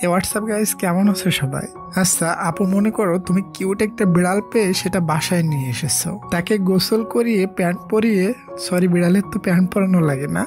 WhatsApp guys, কেমন আছো সবাই? আচ্ছা আপু, মনে করো তুমি কিউট একটা বিড়াল পেয়ে সেটা বাসায় নিয়ে এসেছো, তাকে গোসল করিয়ে প্যান্ট পরিয়ে, সরি বিড়ালের তো প্যান্ট পরানো লাগে না,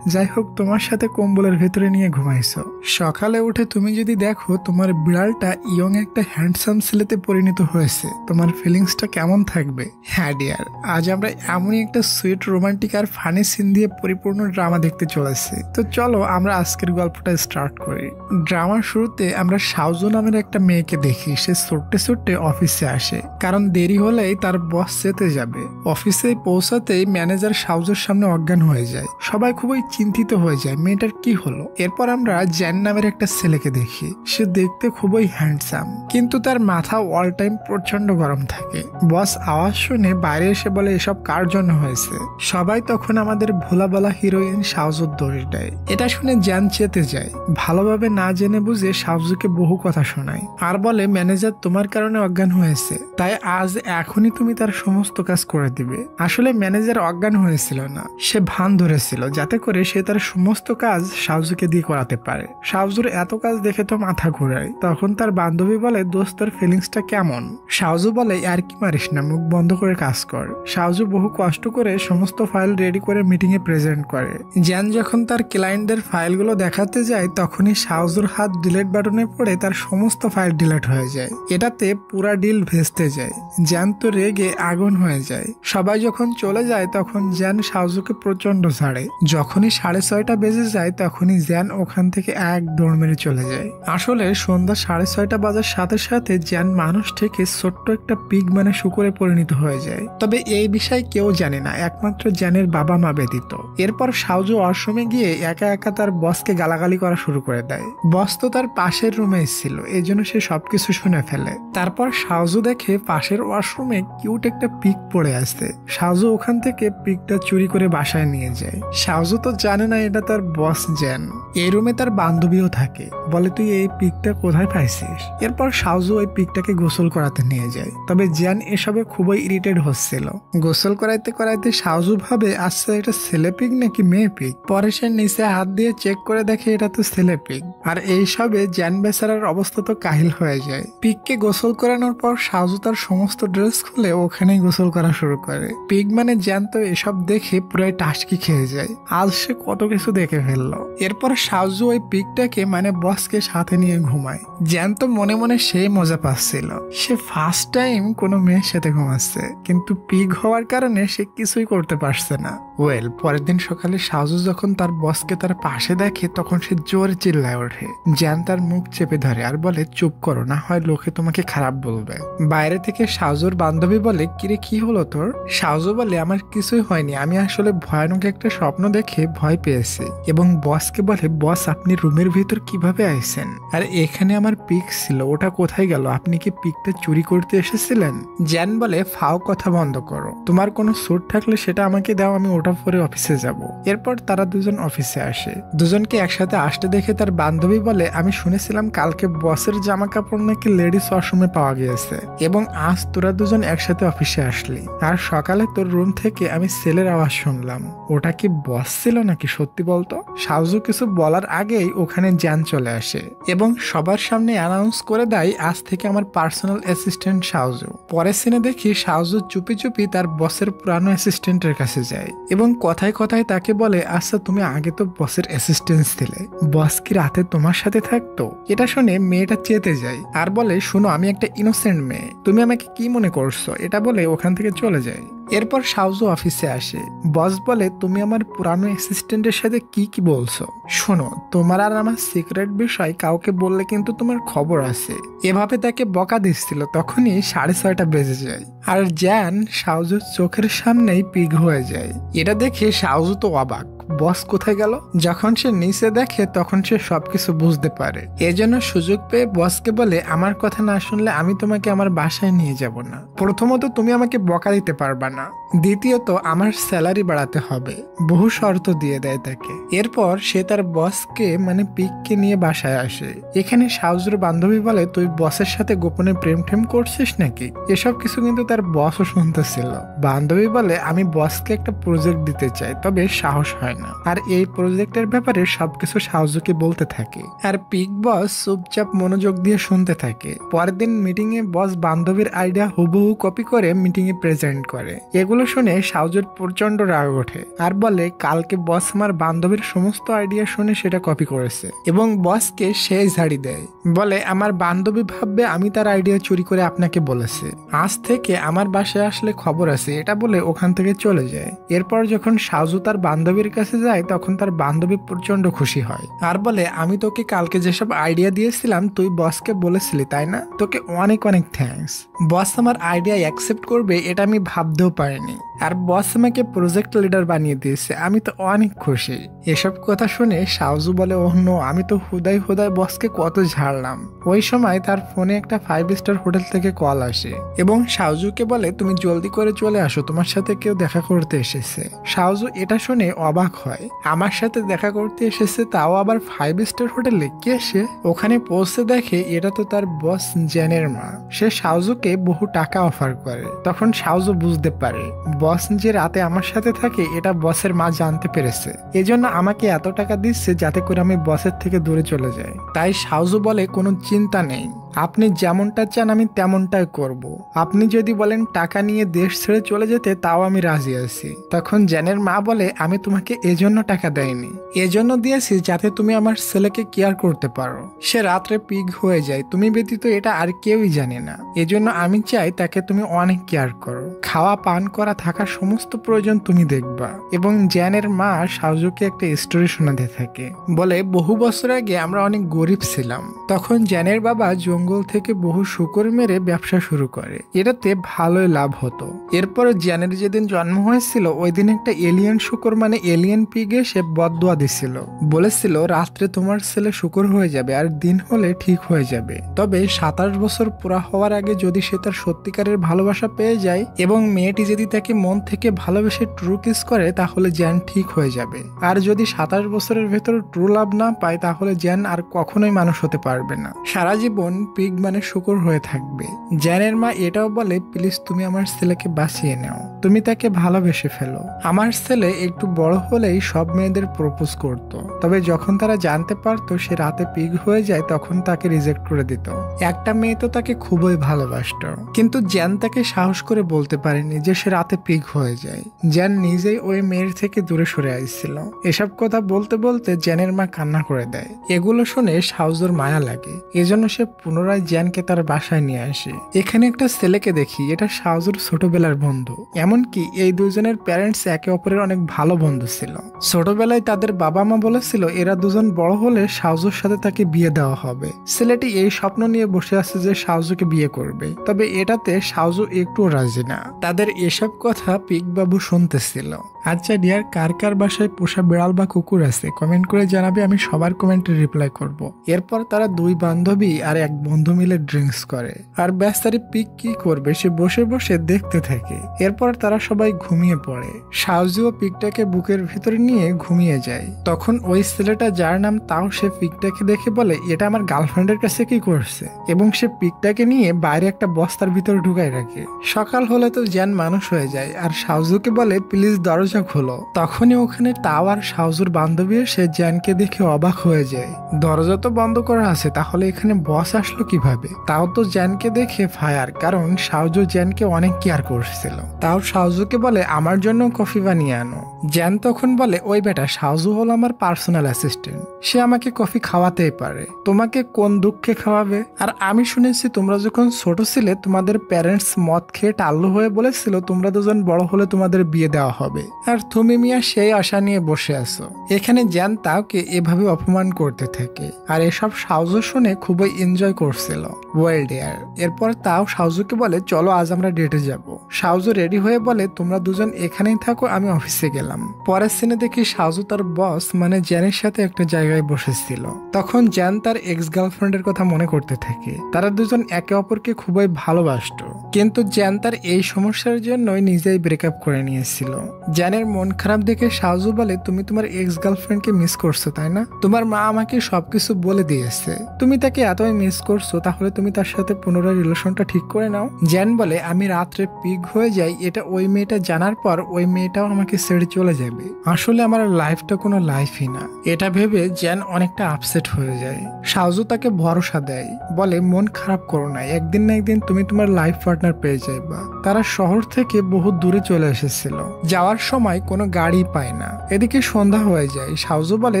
যাই হোক তোমার সাথে কম্বলের ভেতরে নিয়ে ঘুমাইছো। সকালে উঠে তুমি যদি দেখো তোমার বিড়ালটা ইয়ং একটা হ্যান্ডসাম ছেলেতে পরিণত হয়েছে, তোমার ফিলিংসটা কেমন থাকবে? হ্যাঁ ডিয়ার, আজ আমরা এমনই একটা সুইট রোমান্টিক আর ফানি সিন দিয়ে পরিপূর্ণ ড্রামা দেখতে চলেছি। তো চলো আমরা আজকের গল্পটা স্টার্ট করি। ড্রামার শুরুতে আমরা শাওজু নামের একটা মেয়েকে দেখি। সে ছুটতে ছুটতে অফিসে আসে, কারণ দেরি হলেই তার বস যেতে যাবে। অফিসে পৌঁছাতেই ম্যানেজার শাওজুর সামনে অজ্ঞান হয়ে যায়। সবাই খুবই চিন্তিত হয়ে যায়, মেয়েটার কি হলো। এরপর আমরা জ্যান নামের একটা ছেলেকে দেখি। সে দেখতে খুবই হ্যান্ডসাম, কিন্তু তার মাথা অল টাইম প্রচন্ড গরম থাকে। বস আওয়াজ শুনে বাইরে এসে বলে এসব কার জন্য হয়েছে। সবাই তখন আমাদের ভোলা বলা হিরোইন শাওজুর দোষ দেয়। এটা শুনে জ্যান চেতে যায়, ভালোভাবে না জেনে বুঝে শাওজুকে বহু কথা শোনায় আর বলে ম্যানেজার তোমার কারণে অজ্ঞান হয়েছে, তাই আজ এখনই তুমি তার সমস্ত কাজ করে দিবে। আসলে ম্যানেজার অজ্ঞান হয়েছিল না, সে ভান ধরেছিল যাতে করে সে তার সমস্ত কাজ শাওজুকে দিয়ে করাতে পারে। শাওজুর এত কাজ দেখে তো মাথা ঘুরায়। তখন তার বান্ধবী বলে দোস্ত তোর ফিলিংসটা কেমন? শাওজু বলে আর কি মারিস না, মুখ বন্ধ করে কাজ কর। শাওজু বহু কষ্ট করে সমস্ত ফাইল রেডি করে মিটিং এ প্রেজেন্ট করে। জ্যান যখন তার ক্লায়েন্টদের ফাইলগুলো দেখাতে যায় তখনই শাওজুর হাত ডিলিট বাটনে পড়ে তার সমস্ত ফাইল ডিলিট হয়ে যায়। এটাতে পুরা ডিল ভেস্তে যায়। জ্যান তো রেগে আগুন হয়ে যায়। সবাই যখন চলে যায় তখন জ্যান শাওজুকে প্রচন্ড ছাড়ে। যখনই 6:30 বেজে যায় তখনই জ্যান ওখান থেকে এক দৌড় মেরে চলে যায়। আসলে সন্ধ্যা 6:30 বাজার সাথে সাথে জ্যান মানুষ থেকে ছোট্ট একটা পিগ মানে শুকুরে পরিণত হয়ে যায়। তবে এই বিষয়ে কেউ জানে না, একমাত্র জ্যানের বাবা মা ব্যতীত। এরপর শাওজু ওয়াশরুমে গিয়ে একা একা তার বসকে গালাগালি করা শুরু করে দেয়। বস তো তার পাশের রুমে ছিল, এই জন্য সে সবকিছু শুনে ফেলে। তারপর শাওজু দেখে পাশের ওয়াশরুমে কিউট একটা পিক পড়ে আছে। শাওজু ওখান থেকে পিকটা চুরি করে বাসায় নিয়ে যায়। শাওজু তো জানে না এটা তার বস জ্যান। এই রুমে তার বান্ধবীও থাকে, বলে তুই এই পিকটা কোথায় পাইছিস? এরপর শাওজু ওই পিকটাকে গোসল করাতে নিয়ে যায়। তবে জ্যান এসবে খুবই ইরিটেট হচ্ছিল। গোসল করাইতে করাইতে শাওজু ভাবে আচ্ছা এটা ছেলে পিক নাকি মেয়ে পিক। পরে সে নিচে হাত দিয়ে চেক করে দেখে এটা তো ছেলে পিক। আর এইসবে জ্যান বেচারার অবস্থা তো কাহিল হয়ে যায়। পিককে গোসল করানোর পর শাওজু তার সমস্ত ড্রেস খুলে ওখানেই গোসল করা শুরু করে। পিক মানে জ্যান তো এসব দেখে পুরাই টাসকি খেয়ে যায়। আজ সে কত কিছু দেখে ফেললো। এরপর শাওজু ওই পিকটাকে মানে বসকে সাথে নিয়ে ঘুমায়। জ্যান তো মনে মনে সেই মজা পাচ্ছিল। সে ফার্স্ট টাইম কোনো মেয়ের সাথে ঘুমাচ্ছে, কিন্তু পিক হওয়ার কারণে সে কিছুই করতে পারছে না। ওয়েল, পরের দিন সকালে শাওজু যখন তার বসকে তার পাশে দেখে তখন সে জোরে চিল্লায় ওঠে। জ্যান তার মুখ চেপে ধরে আর বলে চুপ করো, না হয় লোকে তোমাকে খারাপ বলবে। বাইরে থেকে শাওজুর বান্ধবী বলে কিরে কি হলো তোর? শাওজু বলে আমার কিছুই হয়নি, আমি আসলে ভয়ানক একটা স্বপ্ন দেখে ভয় পেয়েছি। এবং বসকে বলে বস আপনি রুমের ভিতর কিভাবে আইছেন? আর এখানে আমার পিক ছিল, ওটা কোথায় গেল? আপনি কি পিকটা চুরি করতে এসেছিলেন? জ্যান বলে ফাও কথা বন্ধ করো, তোমার কোনো স্যুট থাকলে সেটা আমাকে দাও, আমি ওটা পরে অফিসে যাব। এরপর তারা দুজন অফিসে আসে। দুজনকে একসাথে আসতে দেখে তার বান্ধবী বলে আমি শুনেছিলাম কালকে বসের জামা কাপড় নাকি লেডিস ওয়াশরুমে পাওয়া গিয়েছে এবং আজ তোরা দুজন একসাথে অফিসে আসলি। আর সকালে তোর রুম থেকে আমি ছেলের আওয়াজ শুনলাম, ওটা কি বস ছিল নাকি? সত্যি বলতো। শাওজু কিছু বলার আগেই ওখানে জ্যান চলে আসে এবং সবার সামনে অ্যানাউন্স করে দেয় আজ থেকে আমার পার্সোনাল অ্যাসিস্ট্যান্ট শাওজু। পরের সিনে দেখি শাওজু চুপি চুপি তার বসের পুরানো অ্যাসিস্ট্যান্টের কাছে যায় এবং কথায় কথায় তাকে বলে আচ্ছা তুমি আগে তো বসের অ্যাসিস্ট্যান্ট ছিলে, বস কি রাতে তোমার সাথে থাকতো? এটা শুনে মেয়েটা চেতে যায় আর বলে শোনো আমি একটা ইনোসেন্ট মেয়ে, তুমি আমাকে কি মনে করছো? এটা বলে ওখান থেকে চলে যায়। এরপর শাওজু অফিসে আসে। বস বলে তুমি আমার পুরানো অ্যাসিস্ট্যান্টের সাথে কি কি বলছো? শোনো, তোমার আর আমার সিক্রেট বিষয় কাউকে বললে কিন্তু তোমার খবর আছে। এভাবে তাকে বকা দিচ্ছিল, তখনই 6:30 বেজে যায় আর জ্যান শাওজুর চোখের সামনেই পিগ হয়ে যায়। এটা দেখে শাওজু তো অবাক, বস কোথায় গেল? যখন সে নিচে দেখে তখন সে সবকিছু বুঝতে পারে। এজন্য সুযোগ পেয়ে বসকে বলে আমার কথা না শুনলে আমি তোমাকে আমার বাসায় নিয়ে যাব না। প্রথমত তুমি আমাকে বকা দিতে পারবা না, না, দ্বিতীয়ত আমার স্যালারি বাড়াতে হবে, বহু শর্ত দিয়ে দেয় তাকে। এরপর সে তার বসকে মানে পিককে নিয়ে বাসায় আসে। এখানে শাওজুর বান্ধবী বলে, তুই বসের সাথে গোপনে প্রেম টেম করছিস নাকি? এসব কিছু কিন্তু তার বসও শুনতেছিল। বান্ধবী বলে, আমি বসকে একটা প্রজেক্ট দিতে চাই, তবে সাহস হয় না। আর এই প্রজেক্টের ব্যাপারে সবকিছু শাওজুকে বলতে থাকে, আর পিক বস চুপচাপ মনোযোগ দিয়ে শুনতে থাকে। পরের দিন মিটিং এ বস বান্ধবীর আইডিয়া হুবহু কপি করে মিটিং এ প্রেজেন্ট করে। এগুলো শুনে শাওজুর প্রচন্ড রাগ ওঠে আর বলে, কালকে বস আমার বান্ধবীর সমস্ত আইডিয়া শুনে সেটা কপি করেছে, এবং বসকে সেই ঝাড়ি দেয়। বলে, আমার বান্ধবী ভাববে আমি তার আইডিয়া চুরি করে আপনাকে বলেছে। আজ থেকে আমার বাসায় আসলে খবর আছে, এটা বলে ওখান থেকে চলে যায়। এরপর যখন শাওজু তার বান্ধবীর কাছে যায় তখন তার বান্ধবী প্রচন্ড খুশি হয় আর বলে, আমি তোকে কালকে যেসব আইডিয়া দিয়েছিলাম তুই বসকে বলেছিলি তাই না, তোকে অনেক অনেক থ্যাঙ্কস। বস আমার আইডিয়া অ্যাকসেপ্ট করবে এটা আমি ভাবতেও পারিনি, আর বস আমাকে প্রজেক্ট লিডার বানিয়ে দিয়েছে, আমি তো অনেক খুশি। এসব কথা শুনে শাওজু বলে, ওহ নো, আমি তো হুদাই হুদাই বসকে কত ঝাড়লাম। ওই সময় তার ফোনে একটা 5 স্টার হোটেল থেকে কল আসে এবং শাওজুকে বলে, তুমি জলদি করে চলে আসো, তোমার সাথে কেউ দেখা করতে এসেছে। শাওজু এটা শুনে অবাক হয়, আমার সাথে দেখা করতে এসেছে, তাও আবার 5 স্টার হোটেলে? কে সে? ওখানে পৌঁছে দেখে এটা তো তার বস জেনের মা। সে শাওজুকে বহু টাকা অফার করে। তখন শাওজু বুঝতে পারে বস যে রাতে আমার সাথে থাকে এটা বসের মা জানতে পেরেছে, এজন্য আমাকে এত টাকা দিচ্ছে যাতে করে আমি বসের থেকে দূরে চলে যাই। তাই শাওজু বলে, কোনো চিন্তা নেই, আপনি যেমনটা চান আমি তেমনটাই করব। আপনি যদি বলেন টাকা নিয়ে দেশ ছেড়ে চলে যেতে তাও আমি রাজি আছি। তখন জেনের মা বলে, আমি তোমাকে এজন্য টাকা দেয়নি, এজন্য দিয়েছি যাতে তুমি আমার ছেলেকে কেয়ার করতে পারো। সে রাত্রে পিগ হয়ে যায়, তুমি ব্যতীত এটা আর কেউই জানে না, এজন্য আমি চাই তাকে তুমি অনেক কেয়ার করো, খাওয়া পান করা থাকার সমস্ত প্রয়োজন তুমি দেখবা। এবং জেনের মা শাওজুকে একটা স্টোরি শোনাতে থাকে, বলে, বহু বছর আগে আমরা অনেক গরিব ছিলাম, তখন জেনের বাবা জঙ্গল থেকে বহু শূকর মেরে ব্যবসা শুরু করে, এটাতে ভালোই লাভ হতো। এরপরে জেনের যেদিন জন্ম হয়েছিল ওই দিন একটা এলিয়েন শূকর মানে এলিয়েন পিগে সে বদদোয়া দিছিল, বলেছিল রাত্রে তোমার ছেলে শূকর হয়ে যাবে আর দিন হলে ঠিক হয়ে যাবে, তবে 27 বছর পুরা হওয়ার আগে যদি সে তার সত্যিকারের ভালোবাসা পেয়ে যায় এবং মেয়েটি যদি তাকে মন থেকে ভালোবেসে ট্রু কিস করে তাহলে জ্যান ঠিক হয়ে যাবে, আর যদি 27 বছরের ভেতর ট্রু লাভ না পায় তাহলে জ্যান আর কখনোই মানুষ হতে পারবে না, সারা জীবন পিগ মানে শূকর হয়ে থাকবে। জ্যানের মা এটাও বলে, প্লিজ তুমি আমার ছেলেকে বাঁচিয়ে নাও, তুমি তাকে ভালোবেসে ফেলো। আমার ছেলে একটু বড় হলেই সব মেয়েদের প্রপোজ করত, তবে যখন তারা জানতে পারতো সে রাতে পিগ হয়ে যায় তখন তাকে রিজেক্ট করে দিত। একটা মেয়ে তো তাকে খুবই ভালোবাসত, কিন্তু জ্যান তাকে সাহস করে বলতে পারেনি যে সে রাতে পিগ হয়ে যায়। জ্যান নিজেই ওই মেয়ের থেকে দূরে সরে আসছিল। এসব কথা বলতে বলতে জ্যানের মা কান্না করে দেয়। এগুলো শুনে শাওজুর মায়া লাগে, এজন্য সে পুনরায় জ্যানকে তার বাসায় নিয়ে আসে। এখানে একটা ছেলেকে দেখি, এটা শাওজুর ছোটবেলার বন্ধু। এমনকি এই দুজনের প্যারেন্টস একে অপরের অনেক ভালো বন্ধু ছিল। ছোটবেলায় তাদের বাবা মা বলেছিল এরা দুজন বড় হলে শাওজুর সাথে তাকে বিয়ে দেওয়া হবে। ছেলেটি এই স্বপ্ন নিয়ে বসে আছে যে শাওজুকে বিয়ে করবে, তবে এটাতে শাওজু একটুও রাজি না। তাদের এসব কথা পিক বাবু শুনতেছিল। আচ্ছা ডিয়ার, কার কার বাসায় পোষা বিড়াল বা কুকুর আছে কমেন্ট করে জানাবে, আমি সবার কমেন্টে রিপ্লাই করব। এরপর তারা দুই বান্ধবী আর এক বন্ধু মিলে ড্রিঙ্কস করে, আর ব্যাস্তারি পিক কি করবে সে বসে বসে দেখতে থাকে। এরপর তারা সবাই ঘুমিয়ে পড়ে। শাওজু পিকটাকে বুকের ভিতরে নিয়ে ঘুমিয়ে যায়। তখন ওই ছেলেটা যার নাম তাও সে পিকটাকে দেখে বলে, এটা আমার গার্লফ্রেন্ডের কাছে কি করছে, এবং সে পিকটাকে নিয়ে বাইরে একটা বস্তার ভিতরে ঢুকাই রাখে। সকাল হলে তো জ্যান মানুষ হয়ে যায় আর শাওজুকে বলে, প্লিজ দরজা খোলো। তখনই ওখানে তাও আর শাওজুর বান্ধবী এসে জ্যানকে দেখে অবাক হয়ে যায়। দরজা তো বন্ধ করা আছে, তাহলে এখানে বস আসলো কিভাবে? তাও তো জ্যানকে দেখে ফায়ার, কারণ শাওজু জ্যানকে অনেক কেয়ার করছিল। তাও শাওজুকে বলে, আমার জন্য কফি বানিয়ে আনো। জ্যান তখন বলে, ওই বেটা শাওজু হলো আমার পার্সোনাল অ্যাসিস্ট্যান্ট, সে আমাকে কফি খাওয়াতেই পারে, তোমাকে কোন দুঃখে খাওয়াবে? আর আমি শুনেছি তোমরা যখন ছোট ছিলে তোমাদের প্যারেন্টস মদ খেয়ে টাল্লু হয়ে বলেছিল তোমরা দুজন বড় হলে তোমাদের বিয়ে দেওয়া হবে, আর তুমি মিয়া সেই আশা নিয়ে বসে আছো। এখানে জ্যান তাওকে এভাবে অপমান করতে থাকে, আর এসব শাওজু শুনে খুবই এনজয় করছিল। ওয়েল ডিয়ার, এরপর তাও শাওজুকে বলে, চলো আজ আমরা ডেটে যাব। শাওজু রেডি হয়ে বলে, তোমরা দুজন এখানেই থাকো, আমি অফিসে গেলাম। পরের সিনে দেখি শাওজু তার বস মানে জ্যানের সাথে একটা জায়গায় বসেছিল। তখন জ্যান তার এক্স গার্লফ্রেন্ডের কথা মনে করতে থাকে। তারা দুজন একে অপরকে খুবই ভালোবাসতো। কিন্তু জ্যান তার এই সমস্যার জন্যই নিজেই ব্রেকআপ করে নিয়েছিল। জ্যানের মন খারাপ দেখে শাওজু বলে, তুমি তোমার এক্স গার্লফ্রেন্ডকে মিস করছো তাই না? তোমার মা আমাকে সবকিছু বলে দিয়েছে, তুমি তাকে এতই মিস করছো, তাহলে তুমি তার সাথে পুনরায় রিলেশনটা ঠিক করে নাও। জ্যান বলে, আমি রাত্রে পিক হয়ে যাই, এটা ওই মেয়েটা জানার পর ওই মেয়েটাও আমাকে ছেড়ে চলে যাবে। আসলে আমার লাইফটা কোনো লাইফই না। এটা ভেবে জ্যান অনেকটা আপসেট হয়ে যায়। শাওজু তাকে ভরসা দেয়, বলে মন খারাপ করো না, একদিন না একদিন তুমি তোমার লাইফ পার্টনার পেয়ে যাইবা। তারা শহর থেকে বহু দূরে চলে এসেছিল, যাওয়ার সময় কোনো গাড়ি পায় না। এদিকে সন্ধ্যা হয়ে যায়। শাওজু বলে,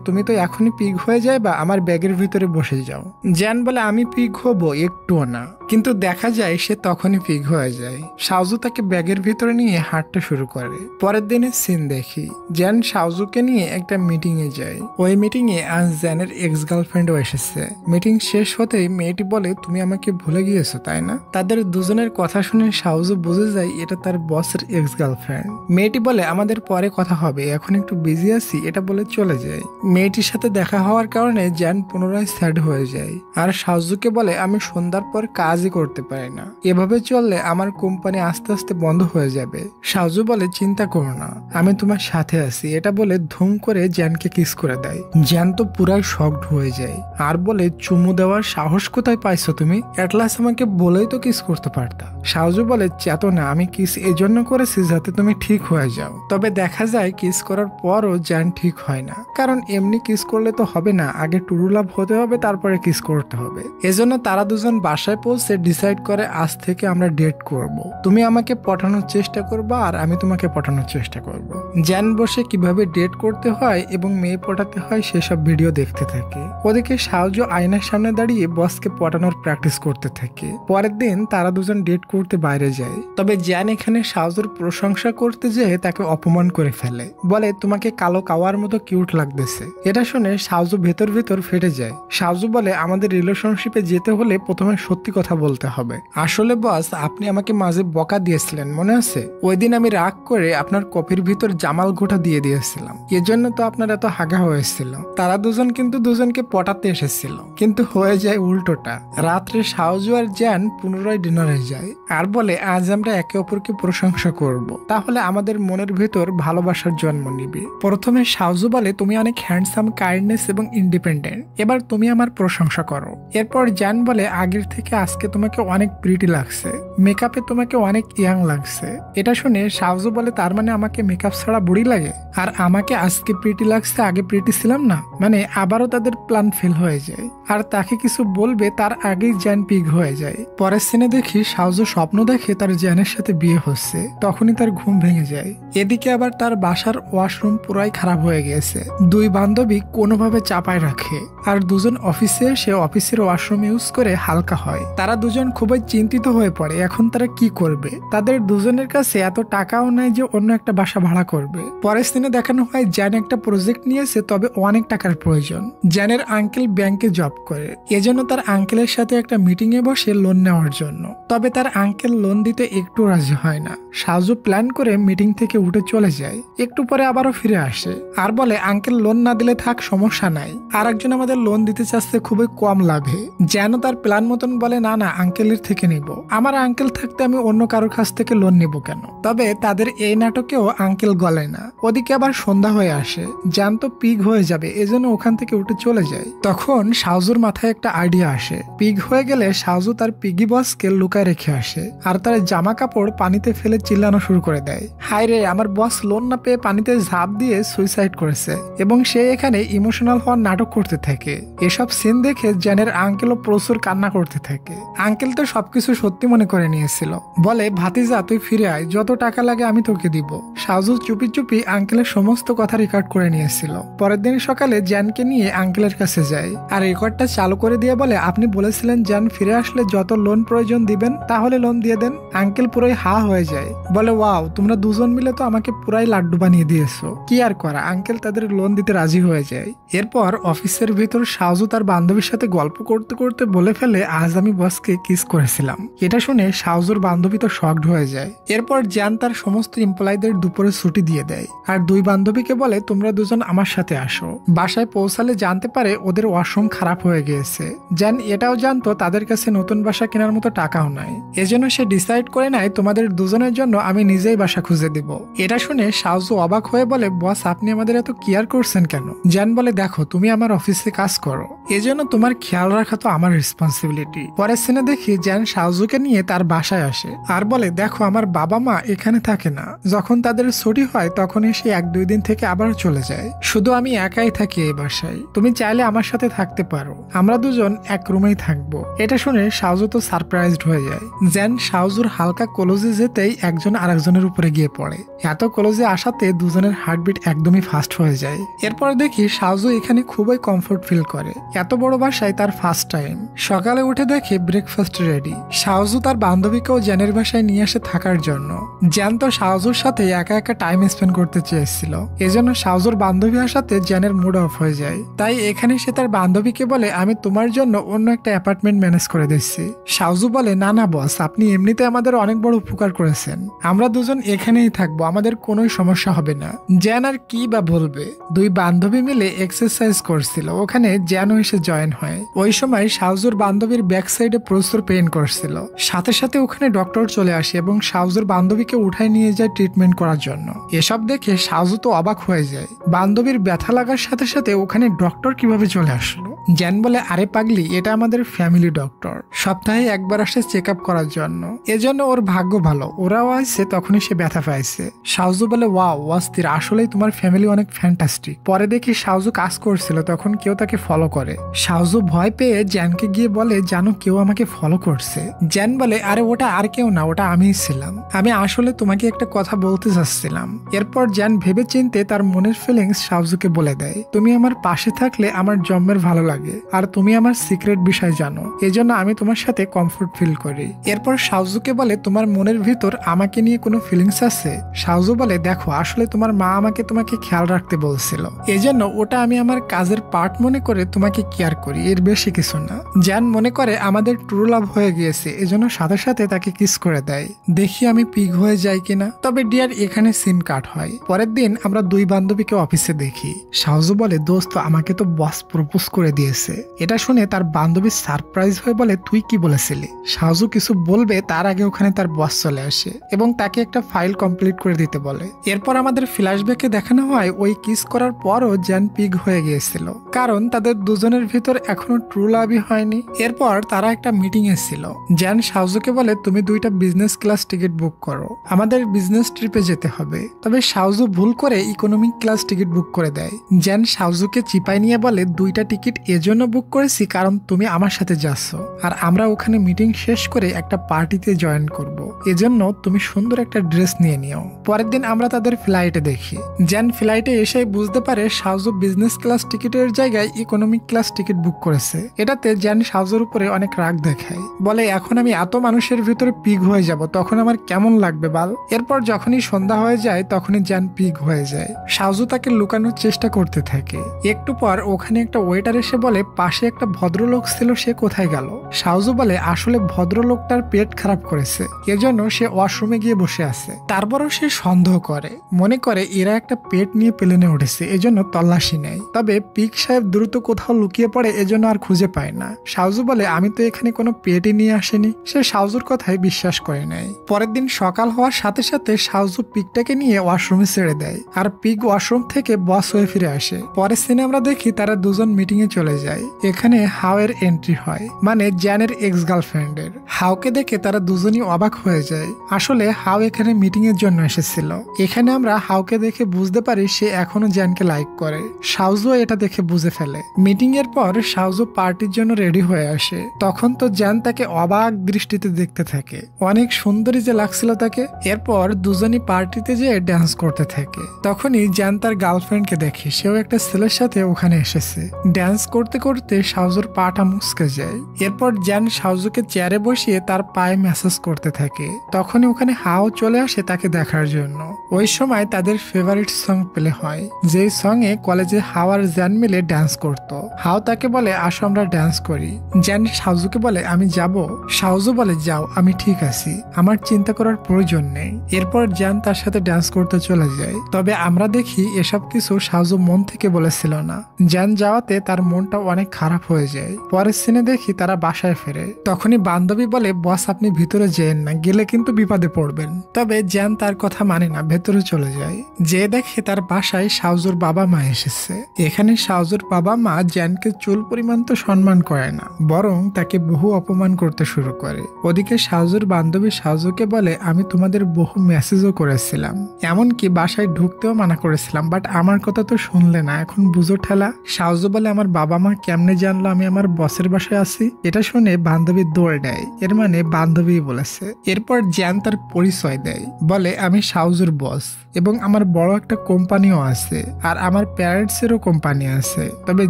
তুমি তো এখনই পিক হয়ে যাইবা, আমার ব্যাগের ভিতরে বসে যাও। জ্যান বলে, আমি পিক হবো একটুও না। কিন্তু দেখা যায় সে তখনই পিক হয়ে যায়। শাওজু তাকে ব্যাগের ভিতরে নিয়ে হাঁটতে শুরু করে। পরের দিনের সিন দেখি, জ্যান শাওজুকে নিয়ে একটা মিটিং এ যায়। ওই মিটিং এ আজ জ্যানের এক্স গার্লফ্রেন্ডও এসেছে। মিটিং শেষ হতেই মেয়েটি বলে, তুমি আমাকে ভুলে গিয়েছো তাই না? তাদের দুজনের কথা শুনে শাওজু বুঝে যায় এটা তার বসের এক্স গার্লফ্রেন্ড। মেয়েটি বলে, আমাদের পরে কথা হবে, এখন একটু বিজি আছি, এটা বলে চলে যায়। মেয়েটির সাথে দেখা হওয়ার কারণে জ্যান পুনরায় স্যাড হয়ে যায় আর শাওজুকে বলে, আমি সন্ধ্যার পর কাজই করতে পারি না, এভাবে চললে আমার কোম্পানি আস্তে আস্তে বন্ধ হয়ে যাবে। শাওজু বলে, চিন্তা করো না, আমি তোমার সাথে আছি, এটা বলে ধুম করে জ্যানকে কিস করে দেয়। জ্যান তো পুরাই শকড হয়ে যায় আর বলে, চুমু দেওয়ার সাহস কোথায় পাইছো তুমি? এটলাস আমাকে বলেই তো কিস করতে পারতা। শাওজু বলে, চেতো না, আমি কিস এজন্য করেছি যাতে তুমি ঠিক হয়ে যাও। তবে দেখা যায় কিস করার পরও জ্যান ঠিক হয় না, কারণ এমনি কিস করলে তো হবে না, আগে টুরু লাভ হতে হবে, তারপরে কিস করতে হবে। এজন্য তারা দুজন বাসায় পৌঁছে ডিসাইড করে, আজ থেকে আমরা ডেট করব। তুমি আমাকে পটানোর চেষ্টা করবা আর আমি তোমাকে পটানোর চেষ্টা করব। জ্যান বসে কিভাবে ডেট করতে হয় এবং মেয়ে পটাতে হয় সেসব ভিডিও দেখতে থাকে। ওদিকে শাওজু আয়নার সামনে দাঁড়িয়ে বসকে পটানোর প্র্যাকটিস করতে থাকে। পরের দিন তারা দুজন ডেট করতে বাইরে যায়। তবে জ্যান এখানে শাওজুর প্রশংসা করতে যেয়ে তাকে অপমান করে ফেলে, বলে, তোমাকে কালো কাওয়ার মতো কিউট লাগতেছে। এটা শুনে শাওজু ভেতর ভেতর ফেটে যায়। শাওজু বলে, আমাদের রিলেশনশিপে যেতে হলে প্রথমে সত্যি কথা বলতে হবে। আসলে বস, আপনি আমাকে মাঝে বকা দিয়েছিলেন মনে আছে? ওই দিন আমি রাগ করে আপনার কফির ভিতর জামাল ঘোটা দিয়ে দিয়েছিলাম, এজন্য তো আপনার এত হাগা হয়েছিল। তারা দুজন কিন্তু দুজনকে পটাতে এসেছিল, কিন্তু হয়ে যায় উল্টোটা। রাত্রে শাওজু আর জ্যান পুনরায় ডিনারে যায় আর বলে, আজ আমরা একে অপরকে প্রশংসা করব, তাহলে আমাদের মনের ভেতর ভালোবাসার জন্ম নিবে। প্রথমে শাওজু বলে, তুমি অনেক হ্যান্ডসাম, কাইন্ডনেস এবং ইন্ডিপেন্ডেন্ট, এবার তুমি আমার প্রশংসা করো। এরপর জ্যান বলে, আগের থেকে আজকে তোমাকে অনেক প্রিটি লাগছে, মেকআপে তোমাকে অনেক ইয়াং লাগছে। এটা শুনে শাওজু বলে, তার মানে আমাকে মেকআপ ছাড়া বুড়ি লাগে? আর আমাকে আজকে প্রিটি লাগছে, আগে প্রিটি ছিলাম না? মানে আবারও তাদের প্ল্যান ফেল হয়ে যায় আর তাকে কিছু বলবে তার আগেই জ্যান পিগ হয়ে যায়। পরের সিনে দেখি শাওজু স্বপ্ন দেখে তার জ্যানের সাথে বিয়ে হচ্ছে, তখনই তার ঘুম ভেঙে যায়। এদিকে আবার তার বাসার ওয়াশরুম পুরাই খারাপ হয়ে গেছে। দুই বান্ধবী কোনোভাবে চাপায় রাখে আর দুজন অফিসে এসে অফিসের ওয়াশরুম ইউজ করে হালকা হয়। তারা দুজন খুবই চিন্তিত হয়ে পড়ে, এখন তারা কি করবে? তাদের দুজনের কাছে এত টাকাও নাই যে অন্য একটা বাসা ভাড়া করবে। পরের দিনে দেখানো হয় জ্যান একটা প্রজেক্ট নিয়েছে, তবে অনেক টাকার প্রয়োজন। জ্যানের আঙ্কেল ব্যাংকে জব করে, এজন্য তার আঙ্কেলের সাথে একটা মিটিং এ বসে লোন নেওয়ার জন্য। তবে তার আঙ্কেল লোন দিতে একটু রাজি হয় না। শাওজু প্ল্যান করে মিটিং থেকে উঠে চলে যায়। একটু পরে আবারও ফিরে আসে আর বলে, আঙ্কেল লোন না দিলে থাক, সমস্যা নাই, আর একজন আমাদের লোন দিতে চাচ্ছে খুবই কম লাভে। যেন তার প্ল্যান মতন বলে, না না, আঙ্কেলের থেকে নিব, আমার আঙ্কেল থাকতে আমি অন্য কারোর কাছ থেকে লোন নিব কেন? তবে তাদের এই নাটকেও আঙ্কেল গলে না। ওদিকে আবার সন্ধ্যা হয়ে আসে, জ্যান তো পিগ হয়ে যাবে, এজন্য ওখান থেকে উঠে চলে যায়। তখন শাওজুর মাথায় একটা আইডিয়া আসে, পিগ হয়ে গেলে শাওজু তার পিগি বসকে লুকায় রেখে আসে আর তার জামা কাপড় পানিতে ফেলে চিল্লানো শুরু করে দেয়, হায় রে, আমার বস লোন না পেয়ে পানিতে ঝাঁপ দিয়ে সুইসাইড করেছে। এবং সে এখানে ইমোশনাল হওয়ার নাটক করতে থাকে। এসব সিন দেখে জ্যানের আঙ্কেলও প্রচুর কান্না করতে থাকে। আঙ্কেল তো সবকিছু সত্যি মনে করে নিয়েছিল, বলে, ভাতিজা তুই ফিরে আয়, যত টাকা লাগে আমি তোকে দিব। শাওজু চুপি চুপি আঙ্কেলের সমস্ত কথা রেকর্ড করে নিয়েছিল। পরের দিন সকালে জ্যানকে নিয়ে আঙ্কেলের কাছে যায় আর রেকর্ডটা চালু করে দিয়ে বলে, আপনি বলেছিলেন জ্যান ফিরে আসলে যত লোন প্রয়োজন দিবেন, তাহলে লোন দিয়ে দেন। আঙ্কেল পুরোই হা হয়ে যায়, বলে, ওয়াও, তোমরা দুজন মিলে তো আমাকে পুরাই লাড্ডু বানিয়ে দিয়েছো। কি আর করা, আঙ্কেল তাদের লোন দিতে রাজি হয়ে যায়। এরপর অফিসের ভিতর শাওজু তার বান্ধবীর সাথে গল্প করতে করতে বলে ফেলে, আজ আমি বসকে কিস করেছিলাম। এটা শুনে শাওজুর বান্ধবী তো শকড হয়ে যায়। এরপর জ্যান তার সমস্ত এমপ্লয়ীদের দুপুরে ছুটি দিয়ে দেয় আর দুই বান্ধবীকে বলে তোমরা দুজন আমার সাথে আসো। বাসায় পৌঁছালে জানতে পারে ওদের ওয়াশরুম খারাপ হয়ে গিয়েছে। জ্যান এটাও জানতো তাদের কাছে নতুন বাসা কেনার মতো টাকাও নাই, এজন্য সে ডিসাইড করে নেয় তোমাদের দুজনের জন্য আমি নিজেই বাসা খুঁজে দিব। এটা শুনে শাওজু অবাক হয়ে বলে বস আপনি আমাদের এত কেয়ার করছেন কেন? জ্যান বলে দেখো তুমি আমার অফিসে কাজ করো, এজন্য তোমার খেয়াল রাখা তো আমার রেসপন্সিবিলিটি। পরের সিনে দেখি জ্যান শাওজুকে নিয়ে তার বাসায় আসে আর বলে দেখো আমার বাবা মা এখানে থাকে না, যখন তাদের ছুটি হয় তখন এসে 1-2 দিন থেকে আবার চলে যায়, শুধু আমি একাই থাকি এই বাসায়, তুমি চাইলে আমার সাথে থাকতে পারো, আমরা দুজন এক রুমেই থাকবো। এটা শুনে শাওজু তো সারপ্রাইজড হয়ে যায়। জ্যান শাওজুর হালকা ক্লোজে যেতেই একজন আরেকজনের উপরে গিয়ে পড়ে, এত ক্লোজে আসাতে দুজনের হার্টবিট একদমই ফাস্ট হয়ে যায়। এরপর দেখি শাওজু এখানে খুবই কমফোর্ট ফিল করে, এত বড় বাসায় তার ফার্স্ট টাইম। সকালে উঠে দেখে ব্রেকফাস্ট রেডি। শাওজু তার বান্ধবীকেও জ্যানের বাসায় নিয়ে আসে থাকার জন্য। জ্যান তো শাওজুর সাথে একা একা টাইম স্পেন্ড করতে চেয়েছিল, এজন্য শাওজুর বান্ধবী আসাতে জ্যানের মুড অফ হয়ে যায়। তাই এখানে সে তার বান্ধবীকে বলে আমি তোমার জন্য অন্য একটা অ্যাপার্টমেন্ট ম্যানেজ করে দিচ্ছি। শাওজু বলে না না বস, আপনি এমনিতে আমাদের অনেক বড় উপকার করেছেন, আমরা দুজন এখানেই থাকবো, আমাদের কোনো সমস্যা হবে না। জ্যান আর কি বা বলবে, দুই বান্ধবী মিলে এক্সারসাইজ করছিল, ওখানে জ্যানও এসে জয়েন হয়। ওই সময় শাওজুর বান্ধবীর ব্যাক সাইডে প্রচুর পেইন করছিল, সাথে সাথে ওখানে ডক্টর চলে আসে এবং শাওজুর বান্ধবীকে উঠায় নিয়ে যায় ট্রিটমেন্ট করার জন্য। এসব দেখে শাওজু তো অবাক হয়ে যায়, বান্ধবীর ব্যথা লাগার সাথে সাথে ওখানে ডক্টর কিভাবে চলে আসলো। জ্যান বলে আরে পাগলি, এটা আমাদের ফ্যামিলি ডক্টর, সপ্তাহে একবার আসে চেক আপ করার জন্য, এজন্য ওর ভাগ্য ভালো, ওরাও আসছে তখনই সে ব্যথা পাইছে। শাওজু বলে ওয়াও অস্থির, আসলেই তোমার ফ্যামিলি অনেক ফ্যান্টাস্টিক। পরে দেখি শাওজু কাজ করছিল, তখন কেউ তাকে ফলো করে। শাওজু ভয় পেয়ে জ্যানকে গিয়ে বলে জানো কেউ আমাকে ফলো করছে। জ্যান বলে আরে ওটা আর কেউ না, ওটা আমিই ছিলাম, আমি আসলে তোমাকে একটা কথা বলতে চাচ্ছিলাম। এরপর জ্যান ভেবে চিনতে তার মনের ফিলিংস শাওজুকে বলে দেয়, তুমি আমার পাশে থাকলে আমার জন্মের ভালো লাগে, আর তুমি আমার সিক্রেট বিষয় জানো, এজন্য আমি তোমার সাথে কমফোর্ট ফিল করি। এরপর শাওজুকে বলে তোমার মনের ভিতর আমাকে নিয়ে কোনো ফিলিংস আছে? শাওজু বলে দেখো আসলে তোমার মা আমাকে তোমাকে খেয়াল রাখতে বলছিল, এজন্য ওটা আমি আমার কাজের পার্ট মনে করে তোমাকে কেয়ার করি, এর বেশি কিছু না। জ্যান মনে করে আমাদের ট্রু লাভ হয়ে গিয়েছে, এজন্য সাথে সাথে তাকে কিস করে দেয়। দেখি আমি পিগ হয়ে যাই কিনা। তবে ডিয়ার এখানে সিন কাট হয়। পরের দিন আমরা দুই বান্ধবীকে অফিসে দেখি। শাওজু বলে দোস্ত আমাকে তো বস প্রপোজ করে দিয়েছে। এটা শুনে তার বান্ধবী সারপ্রাইজ হয়ে বলে তুই কি বলেছিলি? শাওজু কিছু বলবে তার আগে ওখানে তার বস চলে আসে এবং তাকে একটা ফাইল কমপ্লিট করে দিতে বলে। এরপর আমাদের ফ্ল্যাশব্যাকে দেখানো হয় ওই কিস করার পরও জ্যান পিগ হয়ে গিয়েছিল, কারণ তাদের দুজনের ভিতর এখনো ট্রু লাভই হয়নি। এরপর তারা একটা মিটিং এ ছিল। জ্যান শাওজুকে বলে তুমি 2টা বিজনেস ক্লাস টিকিট বুক করো, আমাদের বিজনেস ট্রিপে যেতে হবে। তবে শাওজু ভুল করে ইকোনমিক ক্লাস টিকিট বুক করে দেয়। জ্যান শাওজুকে চিপাই নিয়ে বলে 2টা টিকিট এজন্য বুক করেছি কারণ তুমি আমার সাথে যাচ্ছ, আর আমরা ওখানে মিটিং শেষ করে একটা পার্টিতে জয়েন করব, এজন্য তুমি সুন্দর একটা ড্রেস নিয়ে নিও। পরের দিন আমরা তাদের ফ্লাইটে দেখি। জ্যান ফ্লাইটে এসে বুঝতে পারে শাওজু বিজনেস ক্লাস টিকিটের জায়গায় ইকোনমিক ক্লাস টিকিট বুক করেছে। এটাতে জ্যান শাওজুর উপরে অনেক রাগ দেখায়, বলে এখন আমি এত মানুষের ভিতরে পিগ হয়ে যাব, তখন আমার কেমন লাগবে বাল। এরপর যখনই সন্ধ্যা হয়ে যায় তখনই জ্যান পিগ হয়ে যায়। শাওজু তাকে লুকানোর চেষ্টা করতে থাকে। একটু পর ওখানে একটা ওয়েটার এসে বলে পাশে একটা ভদ্রলোক ছিল, সে কোথায় গেল? শাওজু বলে আসলে ভদ্রলোকটার পেট খারাপ করেছে, এজন্য সে ওয়াশরুমে গিয়ে বসে আছে। তারপরও সে সন্দেহ করে, মনে করে এরা একটা পেট নিয়ে প্লেনে উঠেছে, এজন্য তল্লাশি নেয়। তবে পিগ সাহেব দ্রুত কোথাও লুকিয়ে পড়ে, এজন্য আর খুঁজে পায় না। শাওজু বলে আমি তো এখানে কোনো পেটই নিয়ে আসেনি। সে শাওজুর কথায় বিশ্বাস করে নেয়। পরের দিন সকাল হওয়ার সাথে সাথে শাওজু পিগটাকে নিয়ে ওয়াশরুমে ছেড়ে দেয়, আর পিগ ওয়াশরুম থেকে বস হয়ে ফিরে আসে। পরের সিনে আমরা দেখি তারা দুজন মিটিং এ চলে যায়। এখানে হাও এর এন্ট্রি হয়, মানে জ্যানের এক্স গার্লফ্রেন্ডের। হাওকে দেখে তারা দুজনই অবাক হয়ে যায়। আসলে হাও এখানে মিটিং এর জন্য এসেছিল। এখানে আমরা হাওকে দেখে বুঝতে পারি সে এখনো জ্যানকে লাইক করে। শাওজু এটা দেখে বুঝে ফেলে। মিটিং এর পর শাওজু পার্টির জন্য রেডি হয়ে আসে। তখন তো জ্যান তাকে অবাক দৃষ্টিতে দেখতে থাকে, অনেক সুন্দরী যে লাগছিল তাকে। এরপর দুজনই পার্টিতে যেয়ে ড্যান্স করতে থাকে। তখনই জ্যান তার গার্লফ্রেন্ডকে দেখে, সেও একটা ছেলের সাথে ওখানে এসেছে। ড্যান্স করতে করতে শাওজুর পাটা মুচকে যায়। এরপর জ্যান শাওজুকে চেয়ারে বসিয়ে তার পায়ে ম্যাসাজ করতে থাকে। তখনই ওখানে হাও চলে আসে তাকে দেখার জন্য। ওই সময় তাদের ফেভারিট সং প্লে হয়, যেই সং এ কলেজে হাও আর জ্যান মিলে ডান্স করত। হাও তাকে বলে আসো আমরা ডান্স করি। জ্যান শাওজুকে বলে আমি যাব। শাওজু বলে যাও, আমি ঠিক আছি, আমার চিন্তা করার প্রয়োজন নেই। এরপর জ্যান তার সাথে ডান্স করতে চলে যায়। তবে আমরা দেখি এসব কিছু শাওজু মন থেকে বলেছিল না। জ্যান যাওয়াতে তার মনটা অনেক খারাপ হয়ে যায়। পরের সিনে দেখি তারা বাসায় ফেরে। তখনই বান্ধবী বলে বস আপনি ভিতরে যেয়েন না, গেলে কিন্তু বিপদে পড়বেন। তবে জ্যান তার কথা মানে না, ভেতরে চলে যায়। যে দেখে তার বাসায় শাওজুর বাবা মা এসেছে। এখানে শাওজুর বাবা মা জ্যানকে চুল পরিমাণ তো সম্মান করে না, বরং তাকে বহু অপমান করতে শুরু করে। ওদিকে শাওজুর বান্ধবী শাওজুকে বলে আমি তোমাদের বহু মেসেজও করেছিলাম, এমনকি বাসায় ঢুকতেও মানা করেছিলাম, বাট আমার কথা তো শুনলে না, এখন বুঝো ঠেলা। শাওজু বলে আমার বাবা মা কেমনে জানলো আমি আমার বসের বাসায় আছি? এটা শুনে বান্ধবী দৌড় দেয়, এর মানে বান্ধবী বলেছে। এরপর জ্যান তার পরিচয় দেয়, বলে আমি শাওজুর বস এবং আমার বড় একটা কোম্পানিও আছে, আর আমার প্যারেন্টস এরও কোম্পানি আছে। তবে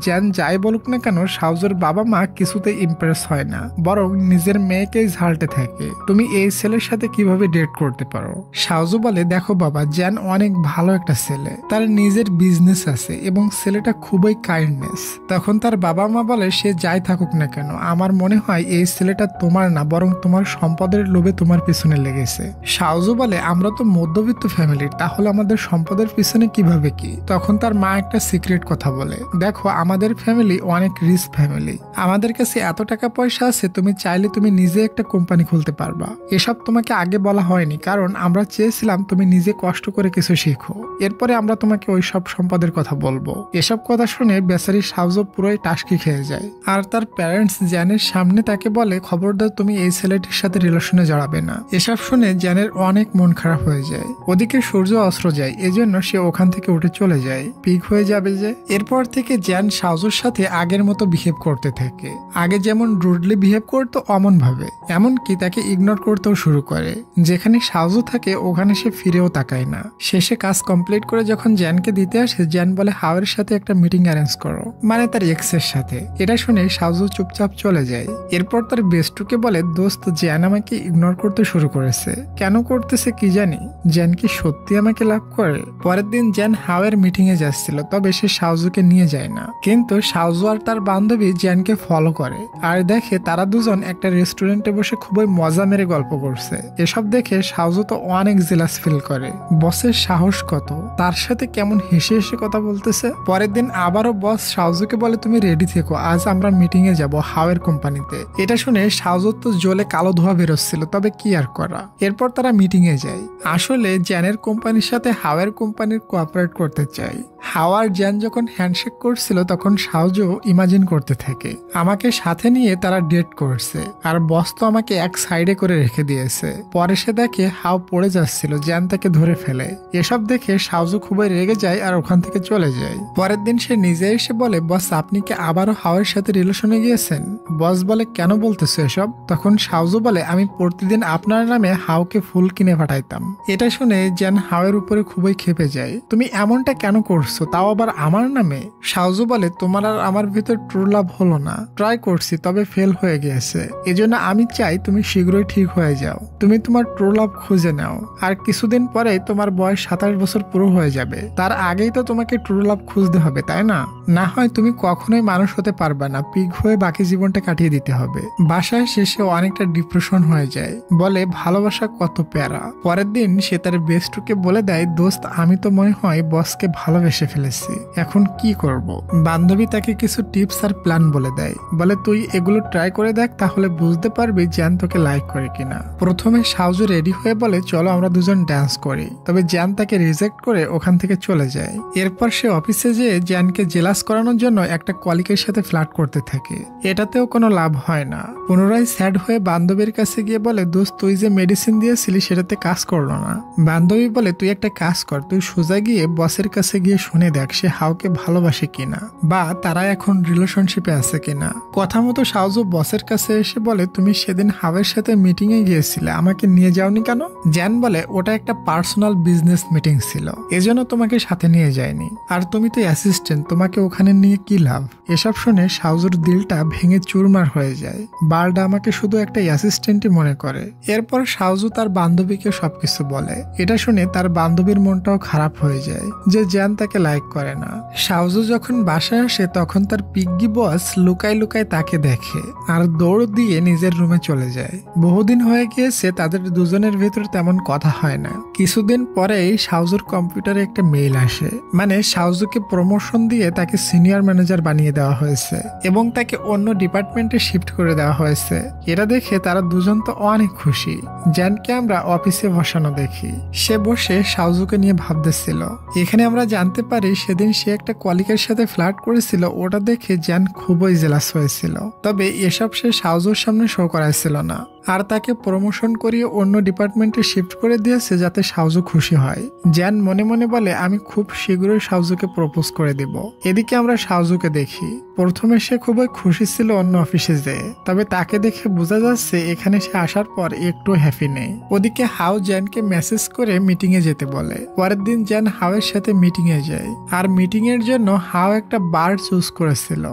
জ্যান যাই বলুক না কেন শাওজুর বাবা মা কিছুতে ইমপ্রেস হয় না, বরং নিজের মেয়েকেই ঝালতে থাকে। তুমি এই ছেলের সাথে কিভাবে ডেট করতে পারো? শাওজু বলে দেখো বাবা, জ্যান অনেক ভালো একটা ছেলে, তার নিজের বিজনেস আছে এবং ছেলেটা খুবই কাইন্ডনেস। তখন তার বাবা মা বলে সে যাই থাকুক না কেন, আমার মনে হয় এই ছেলেটা তোমার না, বরং তোমার সম্পদের লোভে তোমার পিছনে লেগেছে। শাওজু বলে আমরা তো মধ্যবিত্ত ফ্যামিলির, তাহলে আমাদের সম্পদের পিছনে কিভাবে কি? তখন তার মা একটা সিক্রেট কথা বলে, দেখো আমাদের ফ্যামিলি অনেক রিচ ফ্যামিলি, আমাদের কাছে এত টাকা পয়সা আছে তুমি চাইলে তুমি নিজে একটা কোম্পানি খুলতে পারবা। এসব তোমাকে আগে বলা হয়নি, কারণ আমরা চেয়েছিলাম তুমি নিজে কষ্ট করে কিছু শিখো, এরপরে আমরা তোমাকে ওই সব সম্পদের কথা বলবো। এসব কথা শুনে বেচারি শাওজু পুরোই টাসকি খেয়ে যায়। আর তার প্যারেন্টস জ্যানের সামনে তাকে বলে খবরদার তুমি এই ছেলেটির সাথে রিলেশনে জড়াবে না। এসব শুনে জ্যানের অনেক মন খারাপ হয়ে যায়। ওদিকে সূর্য অস্ত্র যায়, এজন্য সে ওখান থেকে উঠে চলে যায়, পিক হয়ে যাবে যে। এরপর থেকে জ্যান শাওজুর সাথে আগের মতো বিহেভ করতে থাকে। আগে যেমন রুডলি বিহেভ করতো অমন ভাবে, এমনকি তাকে ইগনোর করতেও শুরু করে। যেখানে শাওজু থাকে ওখানে সে ফিরেও তাকায় না। শেষে কাজ কমপ্লিট করে যখন জ্যানকে দিতে আসে, জ্যান বলে হাওয়ের সাথে একটা মিটিং অ্যারেঞ্জ করো, মানে তার এক্সের সাথে। এটা শুনে শাওজু চুপচাপ চলে যায়। এরপর তার বেস্টুকে বলে দোস্ত জ্যান আমাকে ইগনোর করতে শুরু করেছে, কেন করতেছে কি জানি, জ্যান কি সত্যি আমাকে লাভ করে? পরের দিন জ্যান হাওয়ের মিটিং এ যাচ্ছিল, তবে সে শাওজুকে নিয়ে যায় না। কিন্তু শাওজু আর তার বান্ধবী জ্যানকে ফলো করে আর দেখে তারা দুজন একটা রেস্টুরেন্টে বসে খুবই মজা মেরে গল্প করছে। এসব দেখে শাওজু তো অনেক জেলাস ফিল করে, বসের সাহস কত, তার সাথে কেমন হেসে হেসে কথা বলতেছে। পরের দিন আবারও বস শাওজুকে বলে তুমি রেডি থেকো, আজ আমরা মিটিং এ যাবো হাওয়ের কোম্পানিতে। এটা শুনে শাওজুর তো জ্বলে কালো ধোয়া বেরোচ্ছিল, তবে কি আর করা। এরপর তারা মিটিং এ যায়। আসলে জ্যানের কোম্পানির সাথে হাওয়ের কোম্পানির কোঅপারেট করতে চাই। হাওয়ার জ্যান যখন হ্যান্ডশেক করছিল তখন শাওজু ইমাজিন করতে থাকে আমাকে সাথে নিয়ে তারা ডেট করছে, আর বস তো আমাকে এক সাইডে করে রেখে দিয়েছে। পরে সে দেখে হাও পড়ে যাচ্ছিল, জ্যান তাকে ধরে ফেলে। এসব দেখে শাওজু খুবই রেগে যায় আর ওখান থেকে চলে যায়। পরের দিন সে নিজে এসে বলে বস আপনি কি আবারও হাওয়ের সাথে রিলেশনে গিয়েছেন? বস বলে কেন বলতেছো এসব? তখন শাওজু বলে আমি প্রতিদিন আপনার নামে হাওকে ফুল কিনে পাঠাইতাম। এটা শুনে জ্যান হাওয়ের উপরে খুবই ক্ষেপে যায়, তুমি এমনটা কেন করছো, তাও আবার আমার নামে? শাওজু বলে তোমার আর আমার ভিতর ট্রু লাভ হলো না, ট্রাই করছি তবে ফেল হয়ে গিয়েছে, এজন্য আমি চাই তুমি শীঘ্রই ঠিক হয়ে যাও, তুমি তোমার ট্রু লাভ খুঁজে নাও। আর কিছুদিন পরে তোমার বয়স 27 বছর পুরো হয়ে যাবে, তার আগেই তো তোমাকে ট্রু লাভ খুঁজতে হবে, তাই না? না হয় তুমি কখনোই মানুষ হতে পারবে না, পিগ হয়ে বাকি জীবনটা কাটিয়ে দিতে হবে। বাসায় শেষে অনেকটা ডিপ্রেশন হয়ে যায়, বলে ভালোবাসা কত প্যারা। পরের দিন সে তার বেস্টুকে বলে দেয় দোস্ত আমি তো মনে হয় বসকে ভালোবেসে ফেলেছি, এখন কি করব? বান্ধবী তাকে কিছু টিপস আর প্ল্যান বলে দেয়, বলে তুই এগুলো ট্রাই করে দেখ, তাহলে বুঝতে পারবি জ্যান তোকে লাইক করে কিনা। প্রথমে শাওজু রেডি হয়ে বলে চলো আমরা দুজন ডান্স করি, তবে জ্যান তাকে রিজেক্ট করে ওখান থেকে চলে যায়। এরপর সে অফিসে যেয়ে জ্যানকে জেলাস করানোর জন্য একটা কলিকের সাথে ফ্লার্ট করতে থাকে, এটাতেও কোনো লাভ হয় না। পুনরায় স্যাড হয়ে বান্ধবীর কাছে গিয়ে বলে দোস্ত তুই যে মেডিসিন দিয়েছিলি সেটাতে কাজ করলো না। বান্ধবী বলে তুই একটা কাজ কর, তুই সোজা গিয়ে বসের কাছে গিয়ে শুনে দেখ সে হাওকে ভালোবাসে কিনা বা তারা এখন রিলেশনশিপে আছে কিনা। কথা মতো শাওজু বসের কাছে এসে বলে, তুমি সেদিন হাওয়ের সাথে মিটিং এ গিয়েছিলে, আমাকে নিয়ে যাওনি কেন? জ্যান বলে, ওটা একটা পার্সোনাল বিজনেস মিটিং ছিল, এজন্য তোমাকে সাথে নিয়ে যায়নি। আর তুমি তো অ্যাসিস্ট্যান্ট, তোমাকে ওখানে নিয়ে কি লাভ? এসব শুনে শাওজুর দিলটা ভেঙে চুরমার হয়ে যায়। বার্ডা আমাকে শুধু একটা অ্যাসিস্ট্যান্টই মনে করে। এরপর শাওজু তার বান্ধবীকে সবকিছু বলে। এটা শুনে তার বান্ধবীর মনটাও খারাপ হয়ে যায় যে জ্যান তাকে লাইক করে না। শাওজু যখন বাসায় আসে তখন তার পিগ্গি বস লুকায় লুকায় তাকে দেখে আর দৌড় দিয়ে নিজের রুমে চলে যায়। বহুদিন হয়ে গিয়েছে তাদের দুজনের ভেতর তেমন কথা হয় না। কিছুদিন পরেই শাওজুর কম্পিউটারে একটা মেইল আসে, মানে শাওজুকে প্রমোশন দিয়ে তাকে সিনিয়র ম্যানেজার বানিয়ে দেওয়া হয়েছে এবং তাকে অন্য ডিপার্টমেন্টে শিফট করে দেওয়া হয়েছে। এটা দেখে তারা দুজন তো অনেক খুশি। জ্যানকে আমরা অফিসে বসানো দেখি, সে বসে শাওজুকে নিয়ে ভাবতেছিল। এখানে আমরা জানতে পারি সেদিন সে একটা কলিগের সাথে ফ্লার্ট করেছিল, ওটা দেখে জ্যান খুবই জেলাস হয়েছিল। তবে এসব সে শাওজুর সামনে শো করাইছিল না আর তাকে প্রমোশন করিয়ে অন্য ডিপার্টমেন্টে শিফট করে দিয়েছে যাতে শাওজু খুশি হয়। জ্যান মনে মনে বলে, আমি খুব শীঘ্রই শাওজুকে প্রপোজ করে দিব। এদিকে আমরা শাওজুকে দেখি। প্রথমে সে খুবই খুশি ছিল অন্য অফিসে যেয়ে, তবে তাকে দেখে বোঝা যাচ্ছে এখানে সে আসার পর একটু হ্যাপি নেই। ওদিকে হাও জ্যানকে মেসেজ করে মিটিং এ যেতে বলে। পরের দিন জ্যান হাওয়ের সাথে মিটিং এ যায় আর মিটিং এর জন্য হাও একটা বার চুজ করেছিল।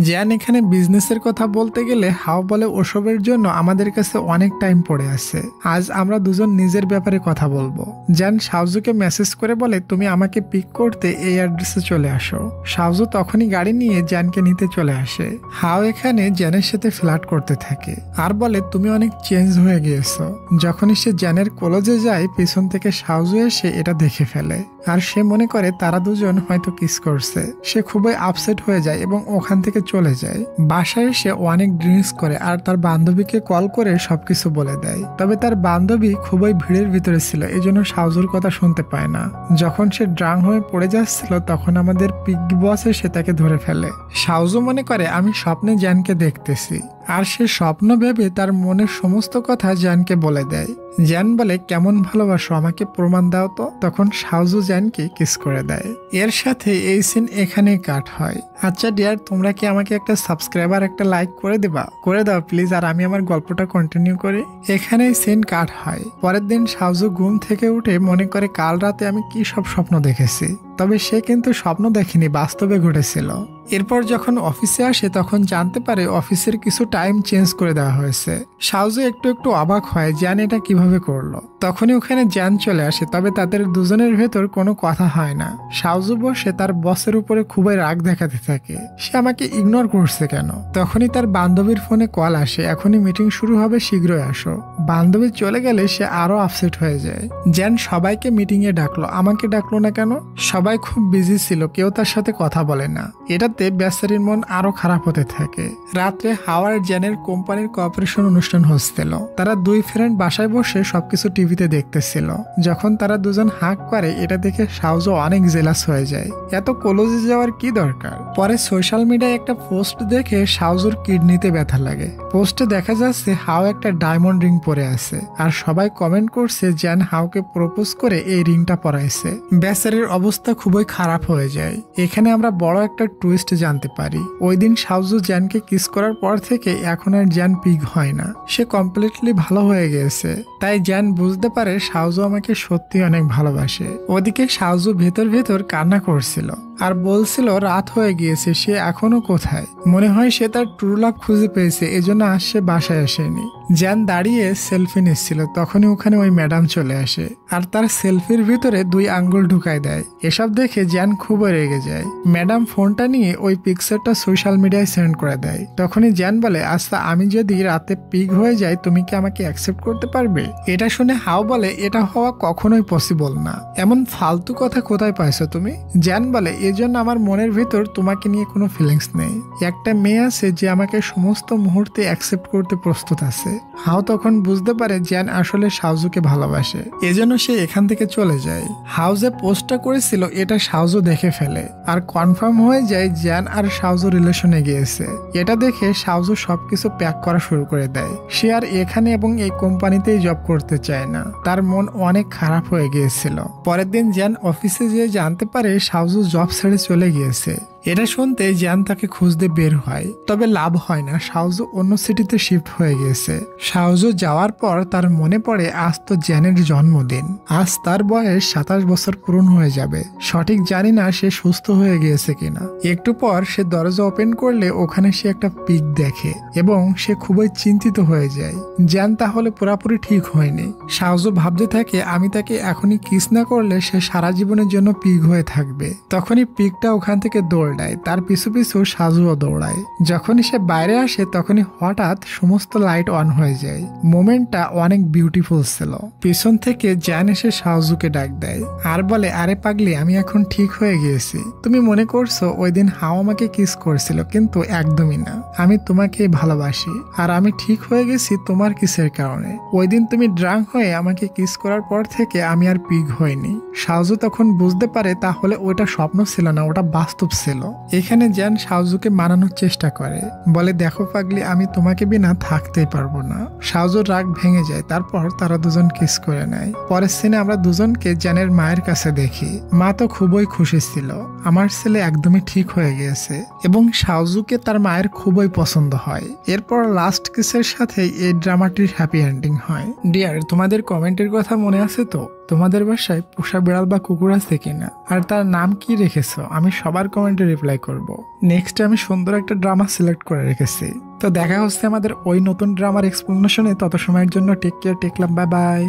জ্যান এখানে বিজনেসের কথা বলতে গেলে হাও বলে, ওসবের জন্য আমাদের কাছে অনেক টাইম পড়ে আছে, আজ আমরা দুজন নিজের ব্যাপারে কথা বলবো। জ্যান শাওজুকে মেসেজ করে বলে, তুমি আমাকে পিক করতে এই অ্যাড্রেসে চলে আসো। শাওজু তখনই গাড়ি নিয়ে জ্যানকে নিতে চলে আসে। হাও এখানে জ্যানের সাথে ফ্লার্ট করতে থাকে আর বলে, তুমি অনেক চেঞ্জ হয়ে গিয়েছো। যখনই সে জ্যানের কলেজে যায় পেছন থেকে শাওজু এসে এটা দেখে ফেলে আর সে মনে করে তারা দুজন হয়তো কিস করছে। সে খুবই আপসেট হয়ে যায় এবং ওখান থেকে চলে যায়। বাসায় এসে অনেক ড্রিঙ্কস করে আর তার বান্ধবীকে কল করে সবকিছু বলে দেয়। তবে তার বান্ধবী খুবই ভিড়ের ভিতরে ছিল, এজন্য শাওজুর কথা শুনতে পায় না। যখন সে ড্রাং হয়ে পড়ে যাচ্ছিল তখন আমাদের পিগ্গি বস এসে তাকে ধরে ফেলে। শাওজু মনে করে আমি স্বপ্নে জ্যানকে দেখতেছি আর সে স্বপ্ন ভেবে তার মনের সমস্ত কথা জ্যানকে বলে দেয়। জ্যান বলে, কেমন ভালোবাসো, আমাকে প্রমাণ দাও তো। তখন শাওজু জ্যানকে কিস করে দেয়। এর সাথে এই সিন এখানেই কাট হয়। আচ্ছা ডিয়ার, তোমরা কি আমাকে একটা সাবস্ক্রাইবার একটা লাইক করে দেবা? করে দাও প্লিজ, আর আমি আমার গল্পটা কন্টিনিউ করি। এখানেই সিন কাট হয়। পরের দিন শাওজু ঘুম থেকে উঠে মনে করে কাল রাতে আমি কি সব স্বপ্ন দেখেছি। তবে সে কিন্তু স্বপ্ন দেখেনি, বাস্তবে ঘটেছিল। এরপর যখন অফিসে আসে তখন জানতে পারে অফিসের কিছু টাইম চেঞ্জ করে দেওয়া হয়েছে। শাওজু একটু একটু অবাক হয় জ্যান এটা কিভাবে করলো। তখনই ওখানে জ্যান চলে আসে, তবে তাদের দুজনের ভেতর কোনো কথা হয় না। শাওজু বসে তার বসের উপরে খুবই রাগ দেখাতে থাকে, সে আমাকে ইগনোর করছে কেন। তখনই তার বান্ধবীর ফোনে কল আসে, এখনই মিটিং শুরু হবে, শীঘ্রই আসো। বান্ধবী চলে গেলে সে আরো আপসেট হয়ে যায়। জ্যান সবাইকে মিটিং এ ডাকলো, আমাকে ডাকলো না কেন? সবাই খুব বিজি ছিল, কেউ তার সাথে কথা বলে না। এটাতে বেচারির মন আরো খারাপ হতে থাকে। রাত্রে হাওয়ার জ্যানের কোম্পানির কোঅপারেশন অনুষ্ঠান হচ্ছিল। তারা দুই ফ্রেন্ড বাসায় বসে সবকিছু টিভিতে দেখতেছিল। যখন তারা দুজন হাঁক করে এটা দেখে শাওজু অনেক জেলাস হয়ে যায়। এত কলেজে যাওয়ার কি দরকার? পরে সোশ্যাল মিডিয়ায় একটা পোস্ট দেখে শাওজুর কিডনিতে ব্যথা লাগে। পোস্টে দেখা যাচ্ছে হাও একটা ডায়মন্ড রিং পরে আছে আর সবাই কমেন্ট করছে জ্যান হাওকে প্রপোজ করে এই রিংটা পরাইছে। বেচারির অবস্থা খুবই খারাপ হয়ে যায়। এখানে আমরা বড় একটা টুইস্ট জানতে পারি। ওই দিন শাওজু জ্যানকে কিস করার পর থেকে এখন আর জ্যান পিগ হয় না, সে কমপ্লিটলি ভালো হয়ে গেছে। তাই জ্যান বুঝতে পারে শাওজু আমাকে সত্যি অনেক ভালোবাসে। ওদিকে শাওজু ভেতর ভেতর কান্না করছিল আর বলছিল রাত হয়ে গিয়েছে, সে এখনো কোথায়। মনে হয় সে তার ট্রু লাভ খুঁজে পেয়েছে, এজন্য আজ সে বাসায় আসেনি। জ্যান দাঁড়িয়ে সেলফি নিচ্ছিল, তখনই ওখানে ওই ম্যাডাম চলে আসে আর তার সেলফির ভিতরে 2 আঙ্গুল ঢুকায় দেয়। এসব দেখে জ্যান খুবই রেগে যায়। ম্যাডাম ফোনটা নিয়ে ওই পিকচারটা সোশ্যাল মিডিয়ায় সেন্ড করে দেয়। তখনই জ্যান বলে, আচ্ছা আমি যদি রাতে পিগ হয়ে যাই তুমি কি আমাকে অ্যাকসেপ্ট করতে পারবে? এটা শুনে হাও বলে, এটা হওয়া কখনোই পসিবল না, এমন ফালতু কথা কোথায় পাইছো তুমি? জ্যান বলে, এজন্য আমার মনের ভিতর তোমাকে নিয়ে কোনো ফিলিংস নেই। একটা মেয়ে আছে যে আমাকে সমস্ত মুহূর্তে অ্যাকসেপ্ট করতে প্রস্তুত আছে। হাও তখন বুঝতে পারে জ্যান আসলে শাওজুকে ভালোবাসে, এজন্য সে এখান থেকে চলে যায়। হাও যে পোস্টটা করেছিল এটা শাওজু দেখে ফেলে আর কনফার্ম হয়ে যায় জ্যান আর শাওজু রিলেশনে গিয়েছে। এটা দেখে শাওজু সবকিছু প্যাক করা শুরু করে দেয়। সে আর এখানে এবং এই কোম্পানিতেই জব করতে চায় না। তার মন অনেক খারাপ হয়ে গিয়েছিল। পরের দিন জ্যান অফিসে যেয়ে জানতে পারে শাওজু জব ছেড়ে চলে গিয়েছে। এটা শুনতে জ্যান তাকে খুঁজতে বের হয়, তবে লাভ হয় না। শাওজু অন্য সিটিতে শিফট হয়ে গেছে। শাওজু যাওয়ার পর তার মনে পড়ে আজ তো জ্যানের জন্মদিন। আজ তার বয়স 27 বছর পূরণ হয়ে যাবে। সঠিক জানি না সে সুস্থ হয়ে গিয়েছে কিনা। একটু পর সে দরজা ওপেন করলে ওখানে সে একটা পিগ দেখে এবং সে খুবই চিন্তিত হয়ে যায়। জ্যান তাহলে পুরোপুরি ঠিক হয়নি। শাওজু ভাবতে থাকে আমি তাকে এখনই কিস না করলে সে সারা জীবনের জন্য পিগ হয়ে থাকবে। তখনই পিগটা ওখান থেকে দৌড়ায়, তার পিছু পিছু শাওজুও দৌড়ায়। যখনই সে বাইরে আসে তখনই হঠাৎ সমস্ত লাইট অন হয়ে যায়। মোমেন্টটা অনেক বিউটিফুল ছিল। পিছন থেকে জ্যান এসে শাওজুকে ডাক দেয় আর বলে আরে পাগলি, আমি এখন ঠিক হয়ে গিয়েছি। তুমি মনে করছো ওই দিন হাও আমাকে কিস করছিল, কিন্তু একদমই না। আমি তোমাকেই ভালোবাসি আর আমি ঠিক হয়ে গেছি তোমার কিসের কারণে। ওই দিন তুমি ড্রাঙ্ক হয়ে আমাকে কিস করার পর থেকে আমি আর পিগ হইনি। শাওজু তখন বুঝতে পারে তাহলে ওটা স্বপ্ন ছিল না, ওটা বাস্তব ছিল। এখানে জ্যান শাওজুকে মানানোর চেষ্টা করে, বলে দেখো পাগলি, আমি তোমাকে বিনা থাকতেই পারবো না। শাওজুর রাগ ভেঙে যায়। তারপর তারা দুজন কিস করে নেয়। পরের সিনে আমরা দুজনকে জ্যানের মায়ের কাছে দেখি। মা তো খুবই খুশি ছিল, আমার ছেলে একদমই ঠিক হয়ে গিয়েছে এবং শাওজুকে তার মায়ের খুবই পছন্দ হয়। এরপর লাস্ট কিসের সাথে এই ড্রামাটির হ্যাপি এন্ডিং হয়। ডিয়ার, তোমাদের কমেন্টের কথা মনে আছে তো? তোমাদের বাসায় পোষা বিড়াল বা কুকুর আছে কিনা, আর তার নাম কি রেখেছো? আমি সবার কমেন্টে রিপ্লাই করব। নেক্সট আমি সুন্দর একটা ড্রামা সিলেক্ট করে রেখেছি। তো দেখা হচ্ছে আমাদের ওই নতুন ড্রামার এক্সপ্লেনেশনে। তত সময়ের জন্য টেক কেয়ার, টেক লাভ, বাই বাই।